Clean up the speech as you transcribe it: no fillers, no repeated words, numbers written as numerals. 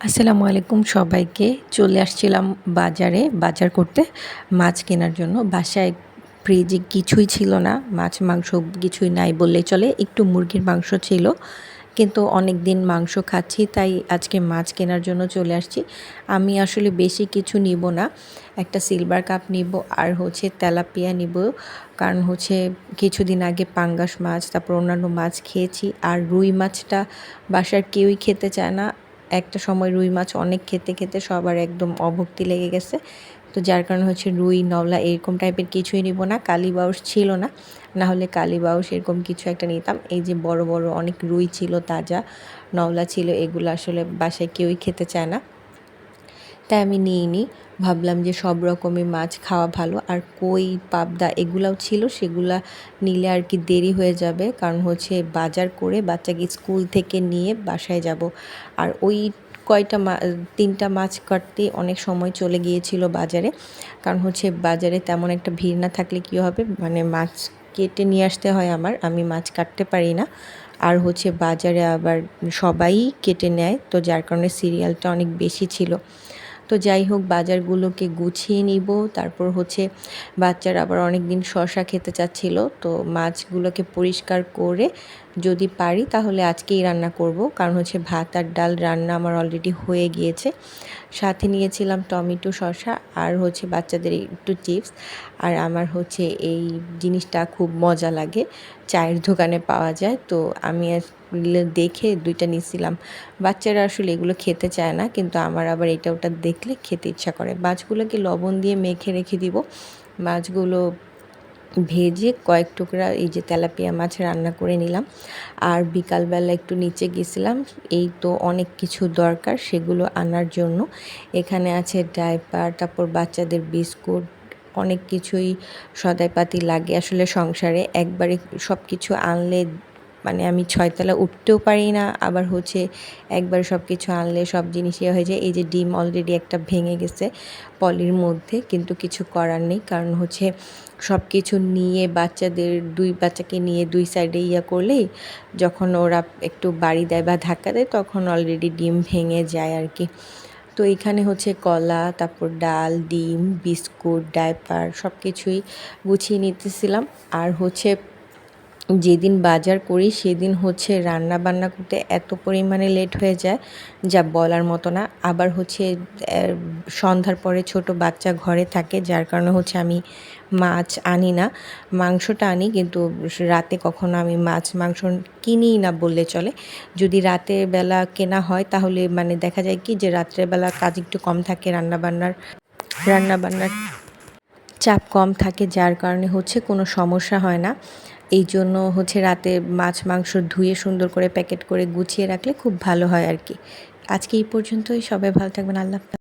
আসসালামু আলাইকুম সবাইকে। চলে আসছিলাম বাজারে বাজার করতে মাছ কেনার জন্য। বাসায় ফ্রিজে কিছুই ছিল না। মাছ, মাংস কিছুই নাই বললেই চলে। একটু মুরগির মাংস ছিল। কিন্তু অনেকদিন মাংস খাচ্ছি তাই আজকে মাছ কেনার জন্য চলে আসছি। আমি আসলে বেশি কিছু নিব না। একটা সিলভার কাপ নিব আর তেলাপিয়া নিব। কারণ কিছুদিন আগে পাঙ্গাস মাছ তারপর অন্যান্য মাছ খেয়েছি। আর রুই মাছটা বাসার কেউই খেতে চায় না। একটা সময় রুই মাছ অনেক খেতে খেতে সবার একদম অভুক্তি লেগে গেছে। তো যার কারণে রুই, নওলা এরকম টাইপের কিছুই নিব না। কালীবাউস ছিল না। না হলে কালীবাউস এরকম কিছু একটা নিতাম। এই যে বড় বড় অনেক রুই ছিল তাজা, নওলা ছিল, এগুলো আসলে বাসায় কেউই খেতে চায় না। তাই আমি নিইনি। ভাবলাম যে সব রকমের মাছ খাওয়া ভালো। আর কই, পাবদা এগুলাও ছিল, সেগুলা নিলে আর কি দেরি হয়ে যাবে। কারণ বাজার করে বাচ্চাকে স্কুল থেকে নিয়ে বাসায় যাব। আর ওই কয়টা ৩টা মাছ কাটতেই অনেক সময় চলে গিয়েছিল বাজারে। কারণ বাজারে তেমন একটা ভিড় না থাকলে কী হবে, মানে মাছ কেটে নিয়ে আসতে হয় আমার, আমি মাছ কাটতে পারি না। আর বাজারে আবার সবাই কেটে নেয়, তো যার কারণে সিরিয়ালটা অনেক বেশি ছিল। তো যাই হোক, বাজারগুলোকে গুছিয়ে নিব। তারপর বাচ্চারা আবার অনেক দিন শসা খেতে চাচ্ছিল, তো মাছগুলোকে পরিষ্কার করে যদি পারি তাহলে আজকেই রান্না করব। কারণ ভাত আর ডাল রান্না আমার অলরেডি হয়ে গিয়েছে। সাথে নিয়েছিলাম টমেটো, শসা আর বাচ্চাদের একটু চিপস। আর আমার এই জিনিসটা খুব মজা লাগে, চায়ের দোকানে পাওয়া যায়, তো আমি দেখে 2টা নিয়েছিলাম। বাচ্চারা আসলে এগুলো খেতে চায় না, কিন্তু আমার আবার এটা ওটা দেখলে খেতে ইচ্ছা করে। মাছগুলোকে লবণ দিয়ে মেখে রেখে দিব। মাছগুলো ভেজে কয়েক টুকরা এই যে তেলাপিয়া মাছ রান্না করে নিলাম। আর বিকালবেলা একটু নিচে গেছিলাম, এই তো অনেক কিছু দরকার সেগুলো আনার জন্য। এখানে আছে ডাইপার, তারপর বাচ্চাদের বিস্কুট, অনেক কিছুই সদাইপাতি লাগে আসলে সংসারে। একবারে সব কিছু আনলে মানে আমি 6 তলা উঠতেও পারি না। আবার একবার সব কিছু আনলে সব জিনিসই হয়ে যায়। এই যে ডিম অলরেডি একটা ভেঙে গেছে পলির মধ্যে, কিন্তু কিছু করার নেই। কারণ সব কিছু নিয়ে বাচ্চাদের 2 বাচ্চাকে নিয়ে 2 সাইডে করলেই যখন ওরা একটু বাড়ি দেয় বা ধাক্কা দেয় তখন অলরেডি ডিম ভেঙে যায় আর কি। তো এখানে কলা, তারপর ডাল, ডিম, বিস্কুট, ডাইপার সব কিছুই গুছিয়ে নিতেছিলাম। আর যেদিন বাজার করি সেদিন রান্না বান্না করতে এত পরিমাণে লেট হয়ে যায় যা বলার মতো না। আবার সন্ধ্যার পরে ছোট বাচ্চা ঘরে থাকে, যার কারণে আমি মাছ আনি না, মাংসটা আনি, কিন্তু রাতে কখনো আমি মাছ মাংস কিনিই না বললে চলে। যদি রাতের বেলা কেনা হয় তাহলে মানে দেখা যায় কি যে রাত্রের বেলা কাজ একটু কম থাকে, রান্নাবান্নার চাপ কম থাকে, যার কারণে কোনো সমস্যা হয় না। এই জন্য রাতে মাছ মাংস ধুয়ে সুন্দর করে প্যাকেট করে গুছিয়ে রাখলে খুব ভালো হয় আর কি। আজকে এই পর্যন্তই। সবাই ভালো থাকবেন। আল্লাহ হাফেজ।